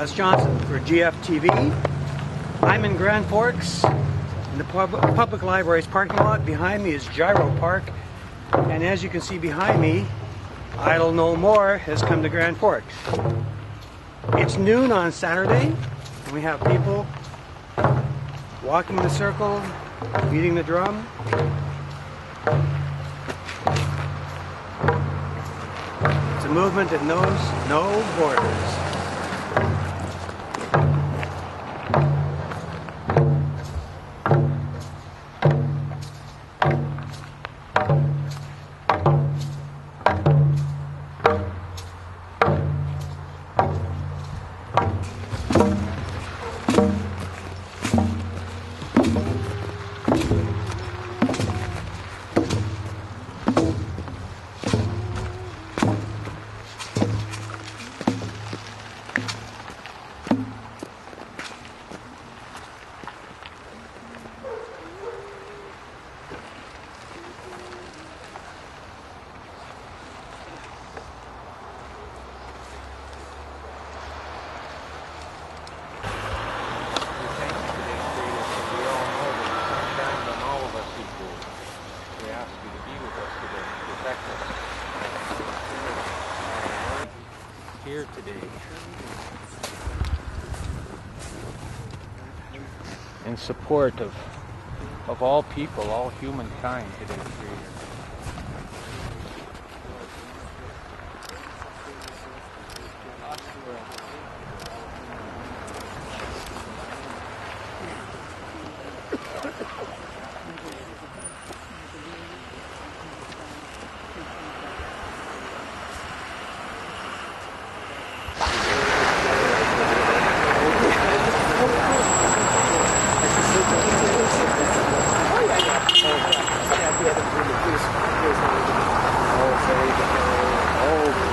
Les Johnson for GFTV. I'm in Grand Forks in the public library's parking lot. Behind me is Gyro Park, and as you can see behind me, Idle No More has come to Grand Forks. It's noon on Saturday, and we have people walking the circle, beating the drum. It's a movement that knows no borders. Here today in support of all people, all humankind today, Creator.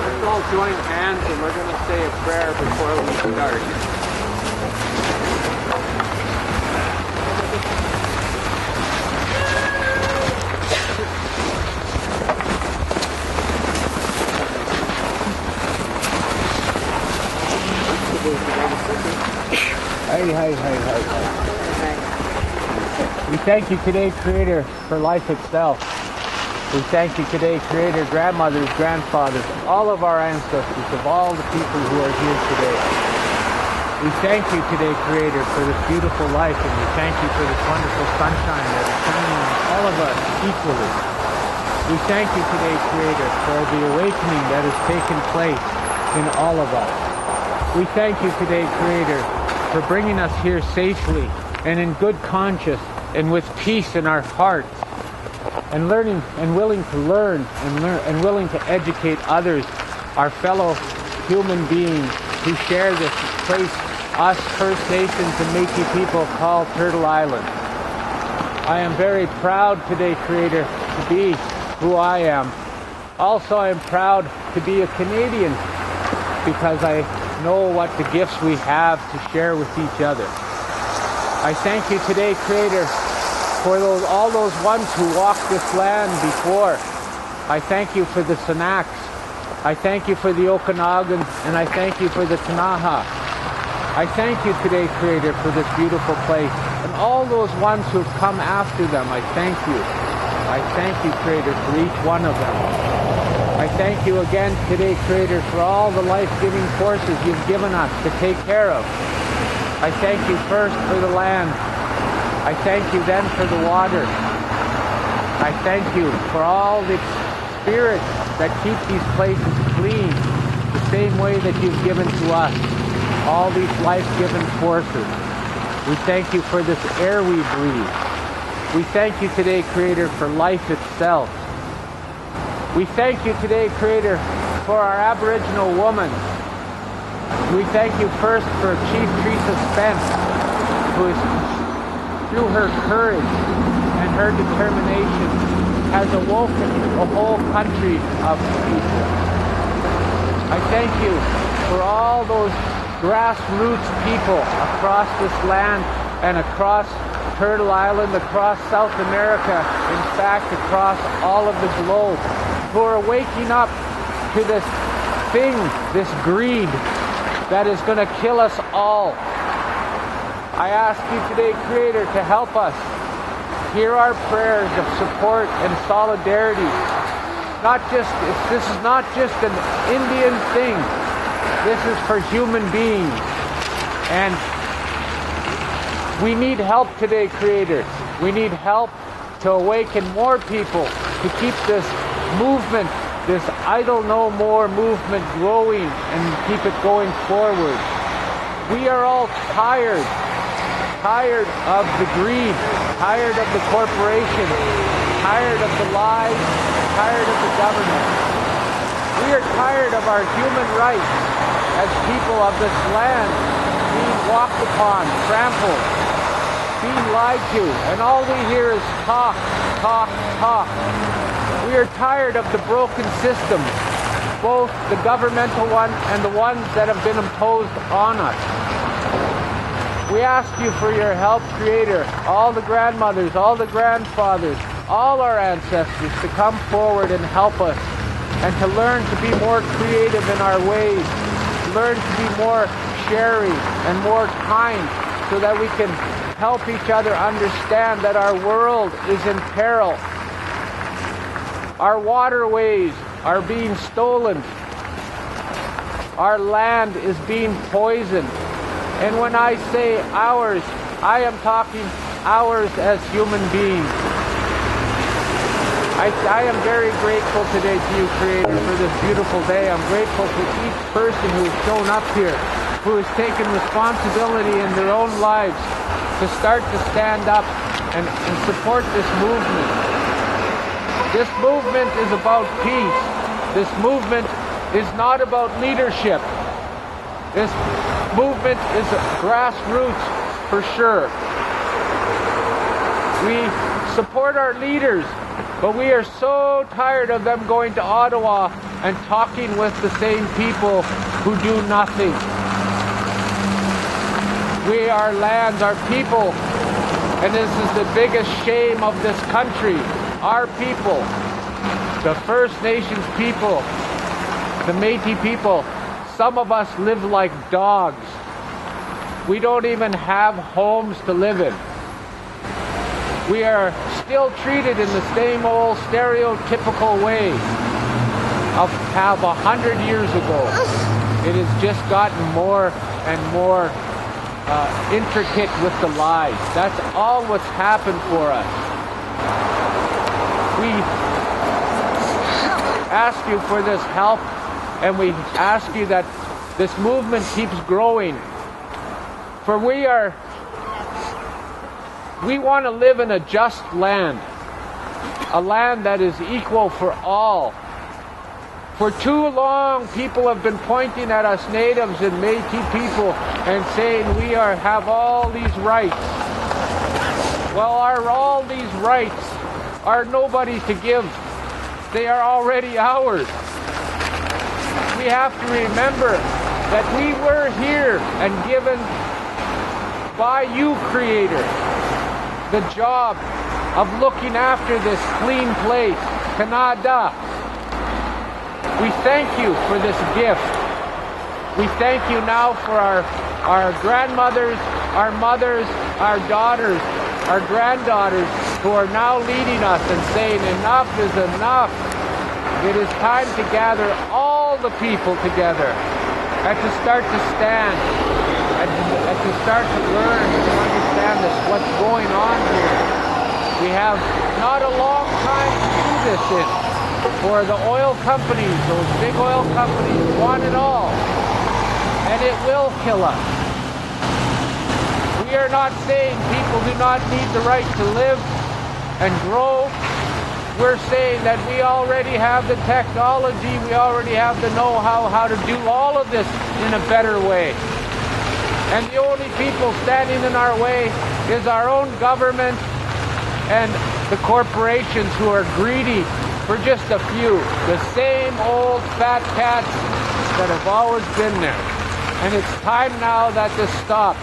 Let's all join hands and we're going to say a prayer before we start. Hi. We thank you today, Creator, for life itself. We thank you today, Creator, grandmothers, grandfathers, all of our ancestors, of all the people who are here today. We thank you today, Creator, for this beautiful life, and we thank you for this wonderful sunshine that is shining on all of us equally. We thank you today, Creator, for the awakening that has taken place in all of us. We thank you today, Creator, for bringing us here safely and in good conscience and with peace in our hearts, and learning and willing to learn and willing to educate others, our fellow human beings who share this place, us First Nations and Métis people call Turtle Island. I am very proud today, Creator, to be who I am. Also, I am proud to be a Canadian because I know what the gifts we have to share with each other. I thank you today, Creator, for all those ones who walked this land before. I thank you for the Sanaks. I thank you for the Okanagans, and I thank you for the Kanaha. I thank you today, Creator, for this beautiful place. And all those ones who have come after them, I thank you. I thank you, Creator, for each one of them. I thank you again today, Creator, for all the life-giving forces you've given us to take care of. I thank you first for the land. I thank you then for the water. I thank you for all the spirits that keep these places clean, the same way that you've given to us, all these life-giving forces. We thank you for this air we breathe. We thank you today, Creator, for life itself. We thank you today, Creator, for our Aboriginal women. We thank you first for Chief Teresa Spence, who is, through her courage and her determination, has awoken a whole country of people. I thank you for all those grassroots people across this land and across Turtle Island, across South America, in fact, across all of the globe, who are waking up to this thing, this greed, that is going to kill us all. I ask you today, Creator, to help us. Hear our prayers of support and solidarity. This is not just an Indian thing. This is for human beings. And we need help today, Creator. We need help to awaken more people to keep this movement, this Idle No More movement growing and keep it going forward. We are all tired of the greed, tired of the corporation, tired of the lies, tired of the government. We are tired of our human rights as people of this land being walked upon, trampled, being lied to, and all we hear is talk, talk, talk. We are tired of the broken systems, both the governmental one and the ones that have been imposed on us. We ask you for your help, Creator, all the grandmothers, all the grandfathers, all our ancestors to come forward and help us and to learn to be more creative in our ways, learn to be more sharing and more kind so that we can help each other understand that our world is in peril. Our waterways are being stolen. Our land is being poisoned. And when I say ours, I am talking ours as human beings. I am very grateful today to you, Creator, for this beautiful day. I'm grateful for each person who has shown up here, who has taken responsibility in their own lives to start to stand up and support this movement. This movement is about peace. This movement is not about leadership. This movement is grassroots for sure. We support our leaders, but we are so tired of them going to Ottawa and talking with the same people who do nothing. We, our lands, our people, and this is the biggest shame of this country, our people, the First Nations people, the Métis people. Some of us live like dogs. We don't even have homes to live in. We are still treated in the same old stereotypical way of 100 years ago. It has just gotten more and more intricate with the lies. That's all what's happened for us. We ask you for this help, and we ask you that this movement keeps growing. For we want to live in a just land, a land that is equal for all. For too long, people have been pointing at us natives and Métis people and saying we have all these rights. Well, all these rights are nobody's to give. They are already ours. We have to remember that we were here and given by you, Creator, the job of looking after this clean place, Canada. We thank you for this gift. We thank you now for our grandmothers, our mothers, our daughters, our granddaughters who are now leading us and saying enough is enough. It is time to gather all the people together and to start to stand and to start to learn and to understand what's going on here. We have not a long time to do this in. For the oil companies, those big oil companies want it all. And it will kill us. We are not saying people do not need the right to live and grow. We're saying that we already have the technology, we already have the know-how how to do all of this in a better way. And the only people standing in our way is our own government and the corporations who are greedy for just a few. The same old fat cats that have always been there. And it's time now that this stops.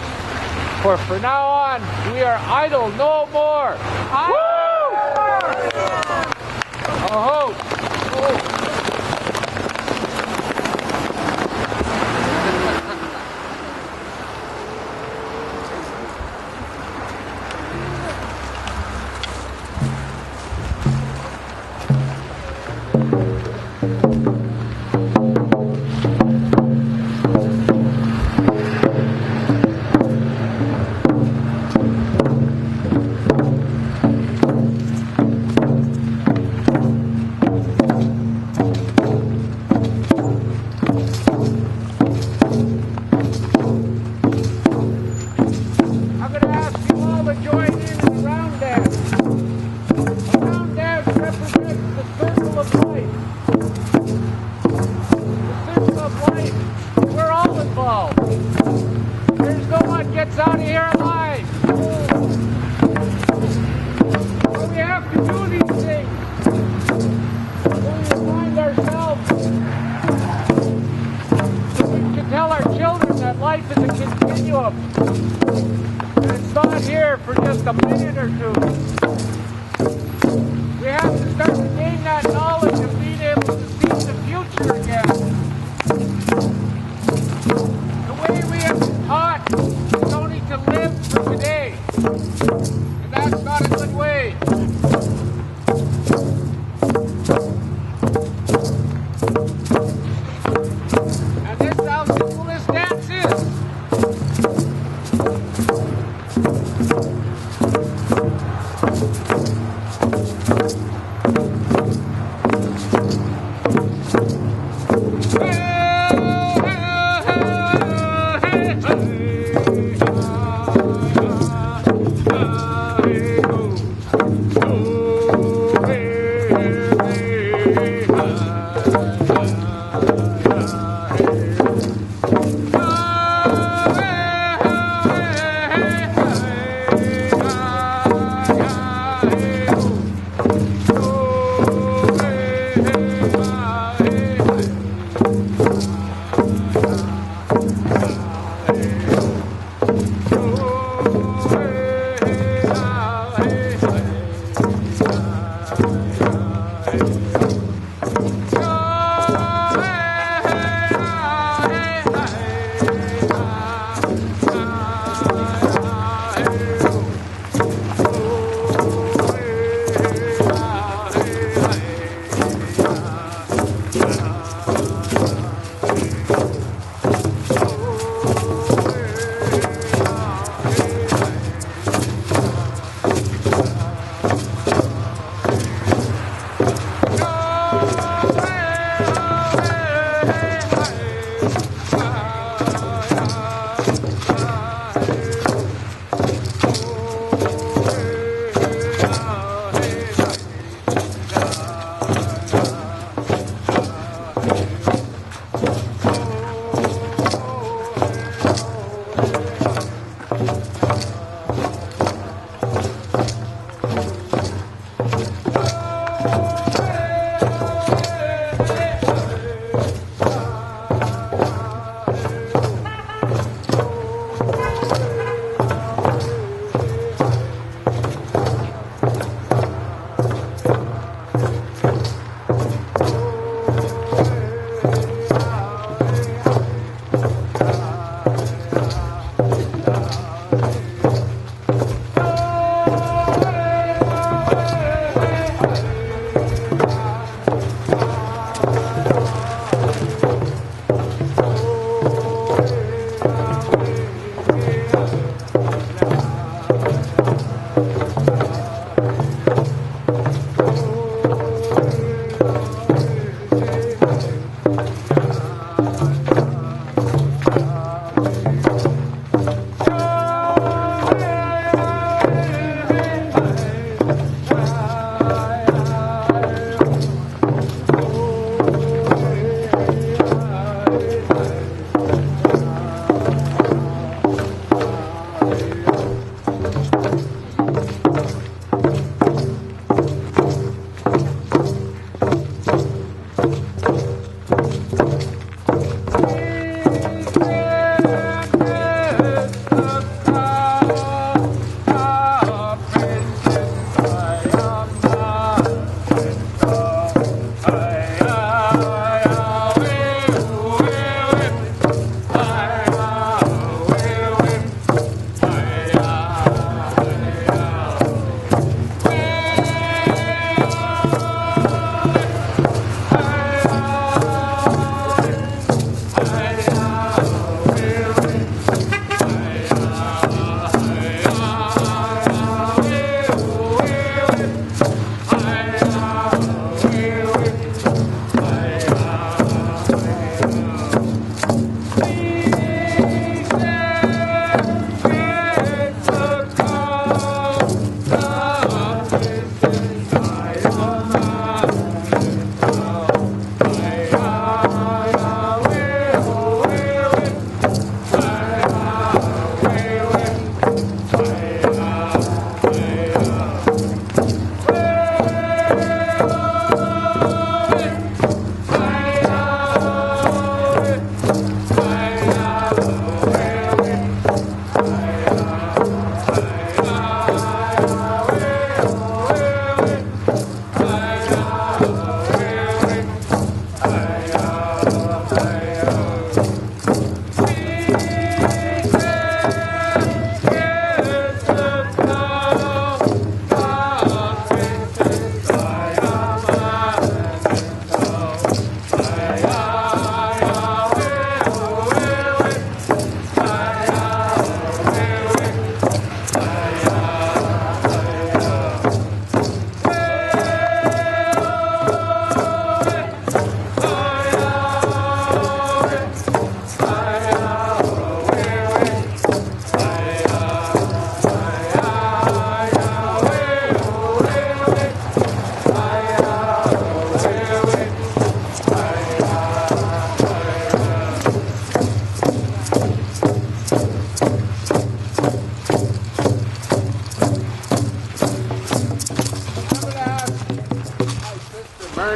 For from now on, we are idle no more. Oh, I'm going to ask you all to join in the round dance. The round dance represents the circle of life. The circle of life. We're all involved. There's no one gets out of here alive. So we have to do these things. So we find ourselves. We can tell our children that life is a continuum. And it's not here for just a minute or two. We have to start to gain that knowledge of being able to see the future again. The way we have been taught is only to live for today. And that's not a good way. And this is how simple this dance is.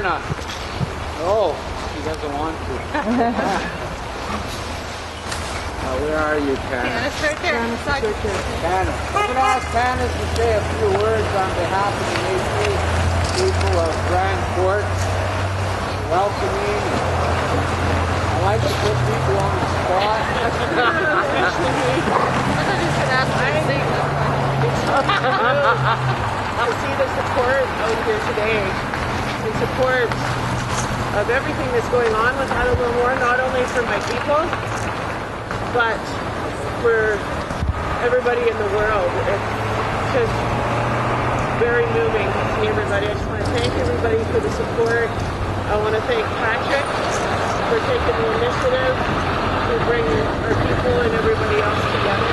not? Oh, she doesn't want to. Where are you, Tannis? Tannis, right there. Tannis. I'm going to ask Tannis to say a few words on behalf of the Métis people of Grand Port. Welcoming. I like to put people on the spot. I thought he was going to ask me to sing that one. To see the support out here today, the support of everything that's going on with Ottawa War, not only for my people, but for everybody in the world. It's just very moving to see everybody. I just want to thank everybody for the support. I want to thank Patrick for taking the initiative to bring our people and everybody else together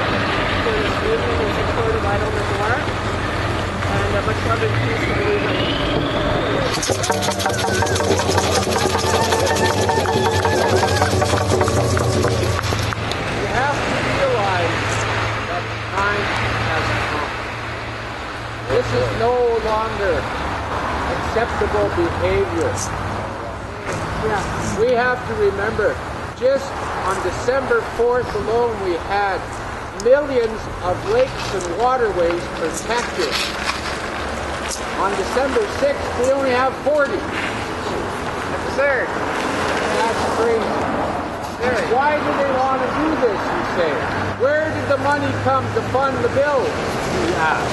for this movement in support of Idle War. And much love and peace to everybody. You have to realize that time has come. This is no longer acceptable behavior. We have to remember, just on December 4th alone, we had millions of lakes and waterways protected. On December 6th, we only have 40. Absurd. That's crazy. Why do they want to do this, you say? Where did the money come to fund the bills, you ask?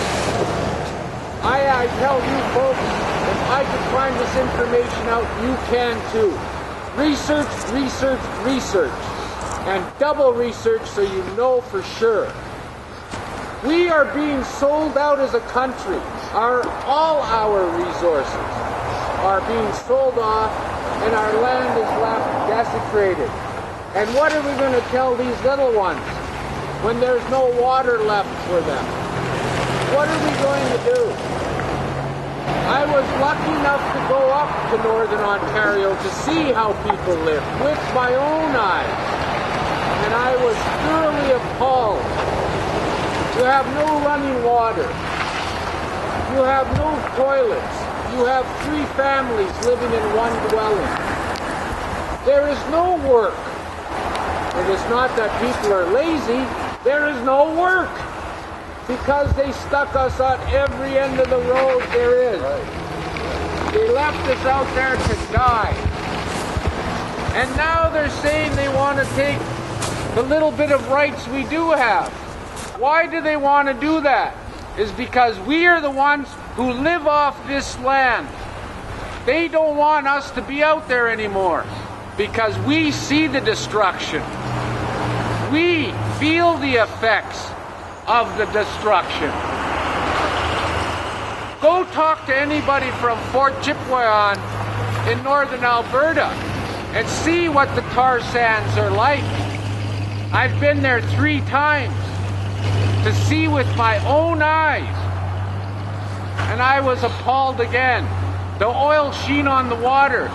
I tell you folks, if I could find this information out, you can too. Research, research, research. And double research so you know for sure. We are being sold out as a country. All our resources are being sold off and our land is left desecrated. And what are we going to tell these little ones when there's no water left for them? What are we going to do? I was lucky enough to go up to Northern Ontario to see how people live with my own eyes. And I was thoroughly appalled. You have no running water. You have no toilets. You have 3 families living in one dwelling. There is no work. It is not that people are lazy. There is no work. Because they stuck us on every end of the road there is. They left us out there to die. And now they're saying they want to take the little bit of rights we do have. Why do they want to do that? Is because we are the ones who live off this land. They don't want us to be out there anymore because we see the destruction. We feel the effects of the destruction. Go talk to anybody from Fort Chipewyan in northern Alberta and see what the tar sands are like. I've been there 3 times to see with my own eyes. And I was appalled again. The oil sheen on the water.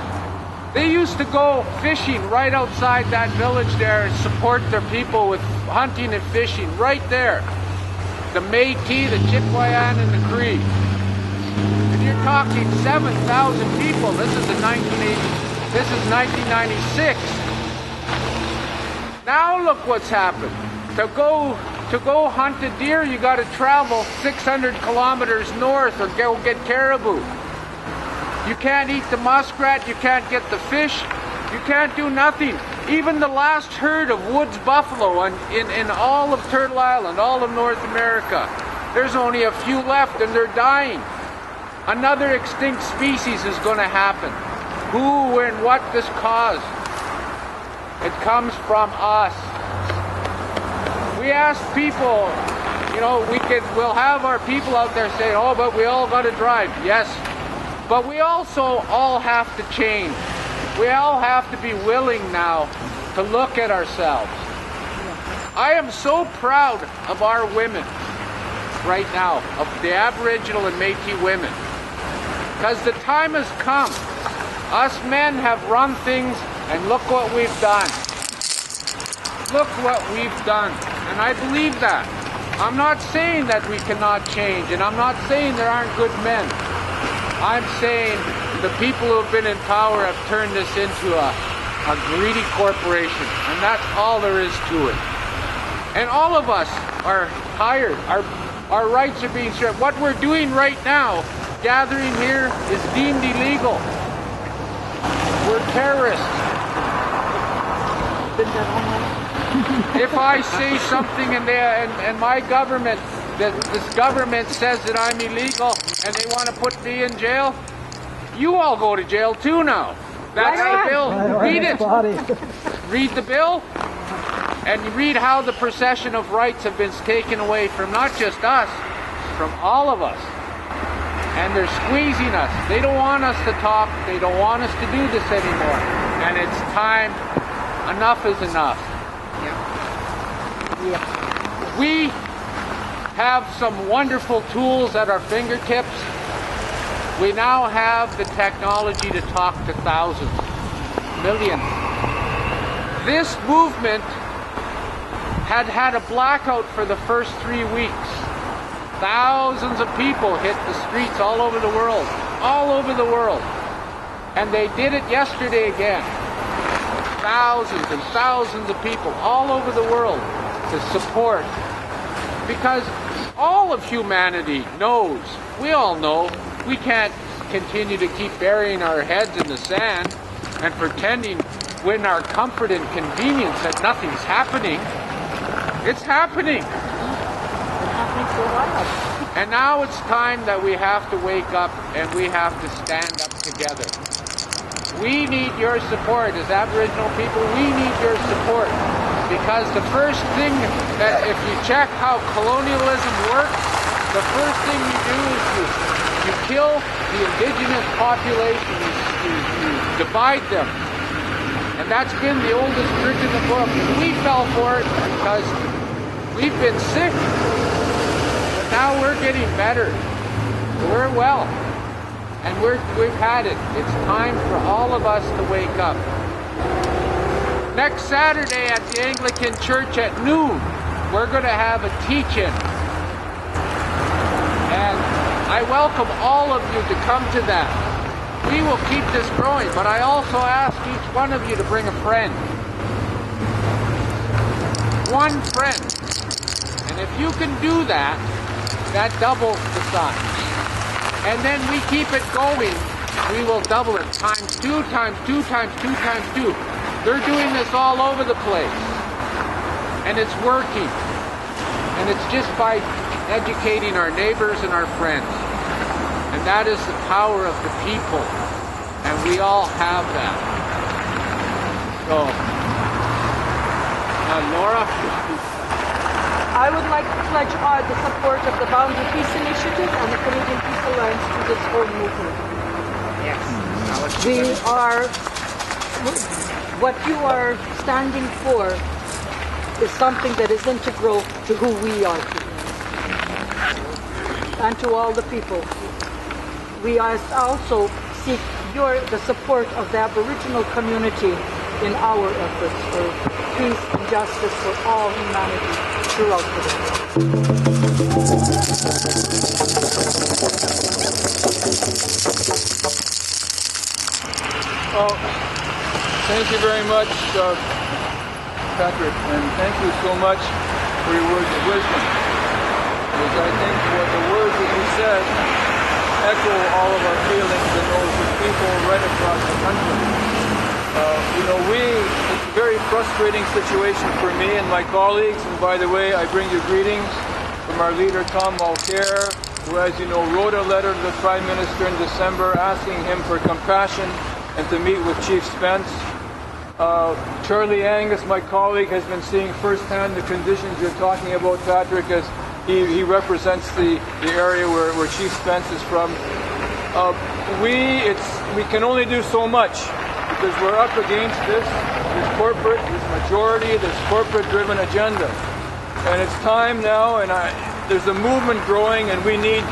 They used to go fishing right outside that village there and support their people with hunting and fishing right there. The Métis, the Chipewyan, and the Cree. And you're talking 7,000 people. This is 1996. Now look what's happened. To go hunt a deer, you got to travel 600 kilometers north or go get caribou. You can't eat the muskrat, you can't get the fish, you can't do nothing. Even the last herd of woods buffalo in all of Turtle Island, all of North America, there's only a few left and they're dying. Another extinct species is going to happen. Who and what this caused? It comes from us. We ask people, you know, we'll have our people out there saying, oh, but we all got to drive. Yes, but we also all have to change. We all have to be willing now to look at ourselves. I am so proud of our women right now, of the Aboriginal and Métis women, because the time has come. Us men have run things, and look what we've done. Look what we've done. And I believe that. I'm not saying that we cannot change, and I'm not saying there aren't good men. I'm saying the people who have been in power have turned this into a greedy corporation, and that's all there is to it. And all of us are tired. Our rights are being stripped. What we're doing right now, gathering here, is deemed illegal. We're terrorists. If I say something and my government, this government says that I'm illegal and they want to put me in jail, you all go to jail too now. That's the bill. Read it. Read the bill and read how the procession of rights have been taken away from not just us, from all of us. And they're squeezing us. They don't want us to talk. They don't want us to do this anymore. And it's time. Enough is enough. Yeah. We have some wonderful tools at our fingertips. We now have the technology to talk to thousands, millions. This movement had a blackout for the first 3 weeks. Thousands of people hit the streets all over the world, And they did it yesterday again. Thousands and thousands of people all over the world to support. Because all of humanity knows, we all know, we can't continue to keep burying our heads in the sand and pretending in our comfort and convenience that nothing's happening. It's happening. And now it's time that we have to wake up and we have to stand up together. We need your support as Aboriginal people. We need your support. Because the first thing that, if you check how colonialism works, the first thing you do is you kill the indigenous population. You divide them. And that's been the oldest trick in the book. And we fell for it because we've been sick. But now we're getting better. We're well. And we've had it. It's time for all of us to wake up. Next Saturday at the Anglican Church at noon, we're going to have a teach-in. And I welcome all of you to come to that. We will keep this growing, but I also ask each one of you to bring a friend. One friend. And if you can do that, that doubles the size. And then we keep it going, we will double it times 2, times 2, times 2, times 2. They're doing this all over the place. And it's working. And it's just by educating our neighbors and our friends. And that is the power of the people. And we all have that. So, Laura? I would like to pledge the support of the Boundary Peace Initiative and the Canadian Peace Alliance to this whole movement. Yes. What you are standing for is something that is integral to who we are and to all the people. We also seek the support of the Aboriginal community in our efforts for peace and justice for all humanity throughout the world. Well, thank you very much, Patrick, and thank you so much for your words of wisdom. Because I think what the words that you said echo all of our feelings and those of people right across the country. It's a very frustrating situation for me and my colleagues, and by the way, I bring you greetings from our leader, Tom Mulcair, who, as you know, wrote a letter to the Prime Minister in December asking him for compassion and to meet with Chief Spence. Charlie Angus, my colleague, has been seeing firsthand the conditions you're talking about, Patrick, as he represents the area where Chief Spence is from. We can only do so much because we're up against this majority, this corporate-driven agenda. And it's time now, and there's a movement growing, and we need,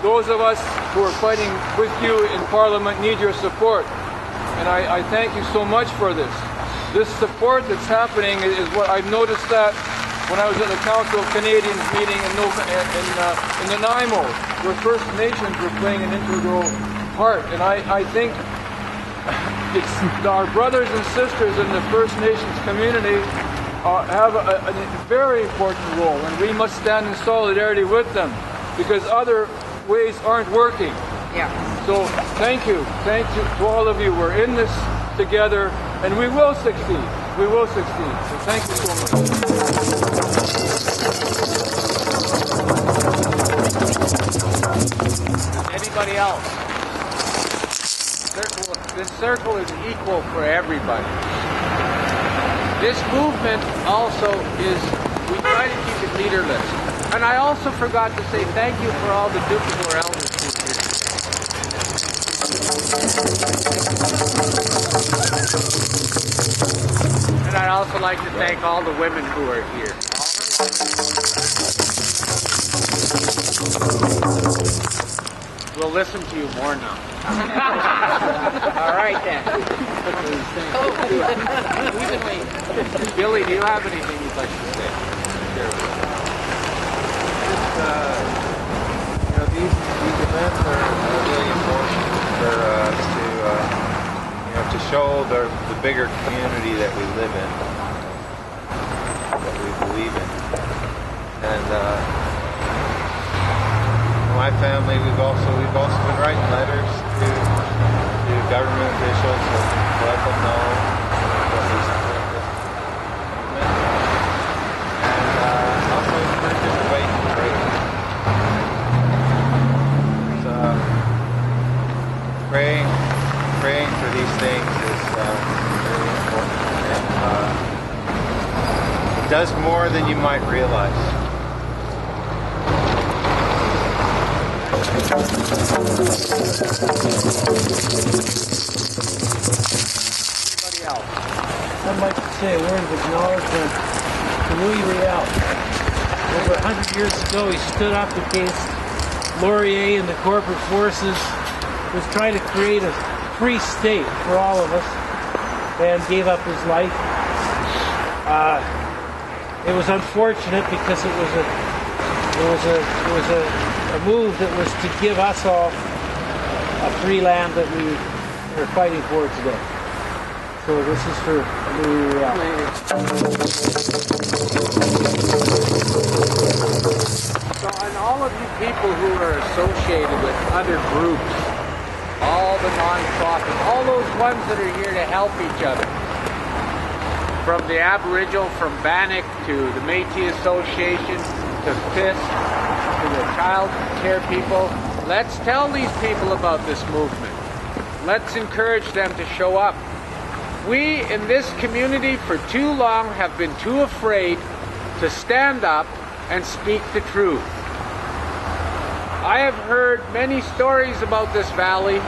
those of us who are fighting with you in Parliament need your support. And I thank you so much for this. This support that's happening is what I've noticed that when I was at the Council of Canadians meeting in Nanaimo, where First Nations were playing an integral part. And I think it's our brothers and sisters in the First Nations community have a very important role, and we must stand in solidarity with them because other ways aren't working. Yeah. So thank you to all of you. We're in this together, and we will succeed. We will succeed. So thank you so much. Anybody else? This circle is equal for everybody. This movement also is, we try to keep it leaderless. And I also forgot to say thank you for all the Duplicor elders who are here. And I'd also like to thank all the women who are here. We'll listen to you more now. All right then. Billy, do you have anything you'd like to say? These events are really important for us to show the bigger community that we live in, that we believe in, and my family we've also been writing letters to government officials to let them know what we support this movement, and also encourage them to wait and pray. Praying for these things is really important, and it does more than you might realize. Anybody else? I'd like to say a word of acknowledgement to Louis Riel. Over 100 years ago, he stood up against Laurier and the corporate forces, was trying to create a free state for all of us, and gave up his life. It was unfortunate because it was a move that was to give us all a free land that we are fighting for today. So this is for Louis Riel. So, and all of you people who are associated with other groups, all the non-profits, all those ones that are here to help each other, from the Aboriginal, from Bannock to the Métis Association, to FIST, to the child care people, let's tell these people about this movement. Let's encourage them to show up. We in this community for too long have been too afraid to stand up and speak the truth. I have heard many stories about this valley,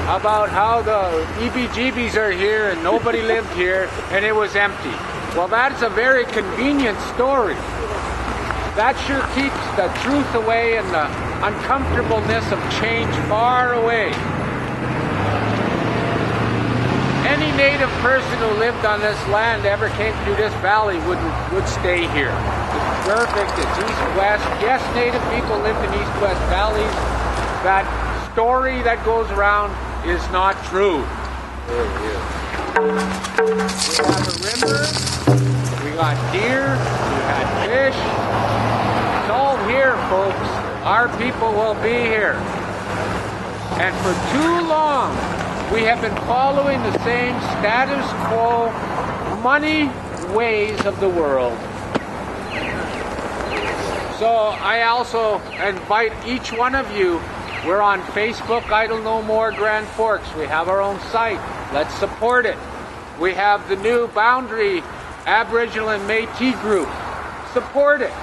about how the EBGBs are here and nobody lived here and it was empty. Well, that's a very convenient story. That sure keeps the truth away and the uncomfortableness of change far away. Any native person who lived on this land ever came through this valley would stay here. It's perfect, it's east-west. Yes, native people lived in east-west valleys. That story that goes around is not true. We have a river, we got deer, we had fish. It's all here, folks. Our people will be here. And for too long, we have been following the same status quo, money ways of the world. So I also invite each one of you. We're on Facebook, Idle No More Grand Forks. We have our own site. Let's support it. We have the new Boundary Aboriginal and Métis group. Support it.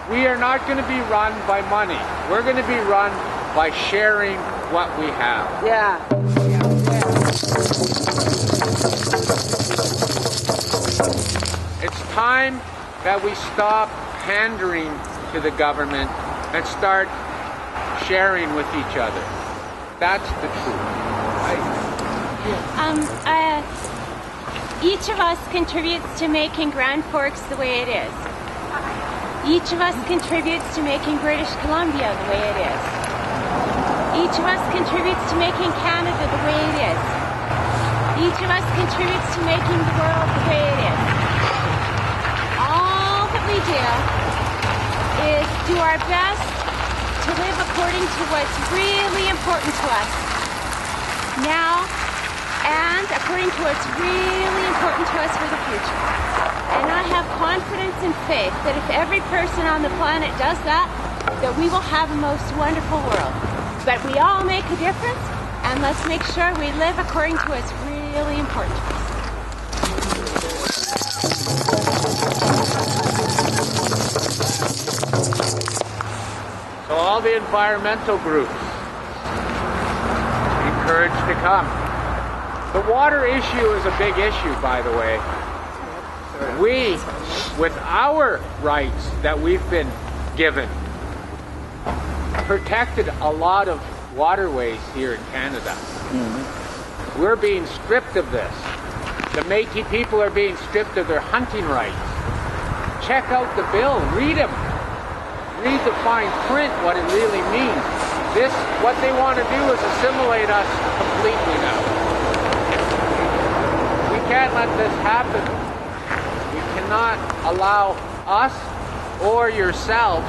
We are not going to be run by money. We're going to be run by sharing what we have. Yeah. It's time that we stop pandering to the government and start sharing with each other. That's the truth. Each of us contributes to making Grand Forks the way it is. Each of us contributes to making British Columbia the way it is. Each of us contributes to making Canada the way it is. Each of us contributes to making the world the way it is. All that we do is do our best to live according to what's really important to us now, and according to what's really important to us for the future. And I have confidence and faith that if every person on the planet does that, that we will have a most wonderful world. But we all make a difference, and let's make sure we live according to what's really important to us. So all the environmental groups encouraged to come. The water issue is a big issue, by the way. We, with our rights that we've been given, protected a lot of waterways here in Canada. Mm-hmm. We're being stripped of this. The Métis people are being stripped of their hunting rights. Check out the bill, read them. Read the fine print, what it really means. This, what they want to do is assimilate us completely now. We can't let this happen. We cannot allow us or yourselves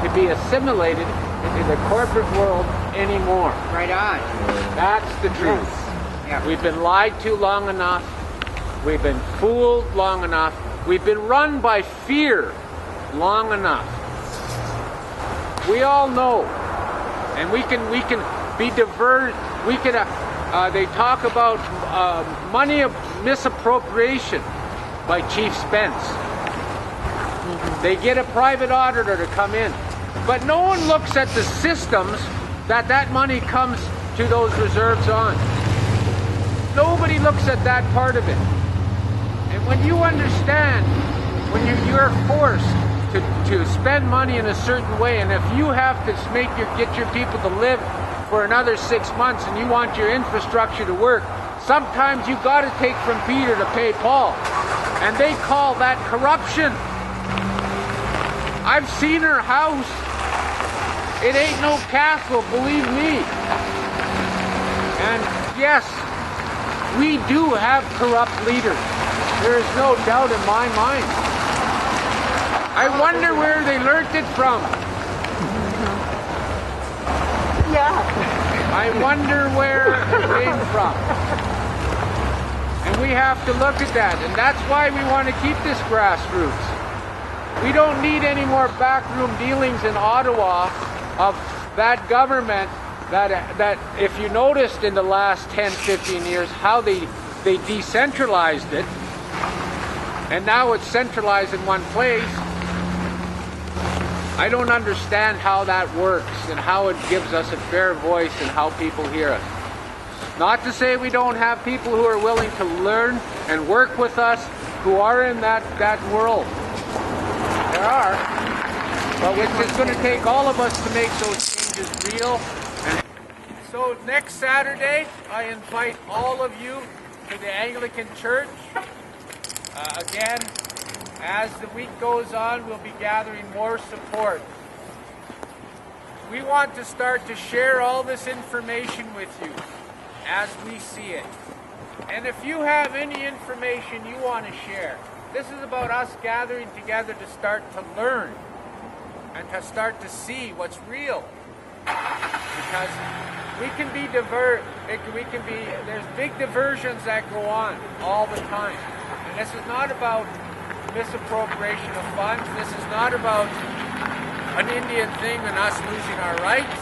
to be assimilated into the corporate world anymore. Right on. That's the truth. Yeah. We've been lied to long enough. We've been fooled long enough. We've been run by fear long enough. We all know, and we can be diverted. We can. They talk about money of misappropriation by Chief Spence. They get a private auditor to come in, but no one looks at the systems that money comes to those reserves on. Nobody looks at that part of it. And when you understand, when you're forced to spend money in a certain way, and if you have to get your people to live for another 6 months and you want your infrastructure to work, sometimes you got to take from Peter to pay Paul. And they call that corruption. I've seen her house. It ain't no castle, believe me. And yes, we do have corrupt leaders. There is no doubt in my mind. I wonder where they learned it from. Yeah. I wonder where it came from. And we have to look at that. And that's why we want to keep this grassroots. We don't need any more backroom dealings in Ottawa of that government that if you noticed in the last 10, 15 years, how they decentralized it. And now it's centralized in one place. I don't understand how that works and how it gives us a fair voice and how people hear us. Not to say we don't have people who are willing to learn and work with us who are in that world. There are. But it's going to take all of us to make those changes real. And so next Saturday, I invite all of you to the Anglican Church. Again, as the week goes on, we'll be gathering more support. We want to start to share all this information with you as we see it. And if you have any information you want to share, this is about us gathering together to start to learn and to start to see what's real. Because we can be there's big diversions that go on all the time. And this is not about misappropriation of funds. This is not about an Indian thing and us losing our rights.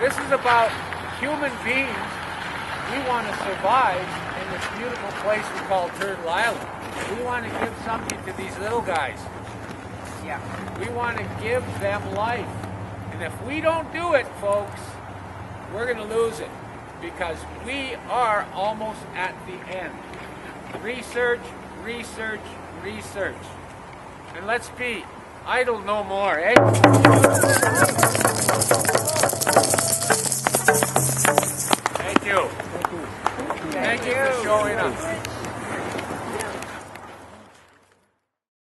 This is about human beings. We want to survive in this beautiful place we call Turtle Island. We want to give something to these little guys. Yeah. We want to give them life. And if we don't do it, folks, we're going to lose it. Because we are almost at the end. Research, research, research. And let's be idle no more, eh? Thank you. Thank you for showing up.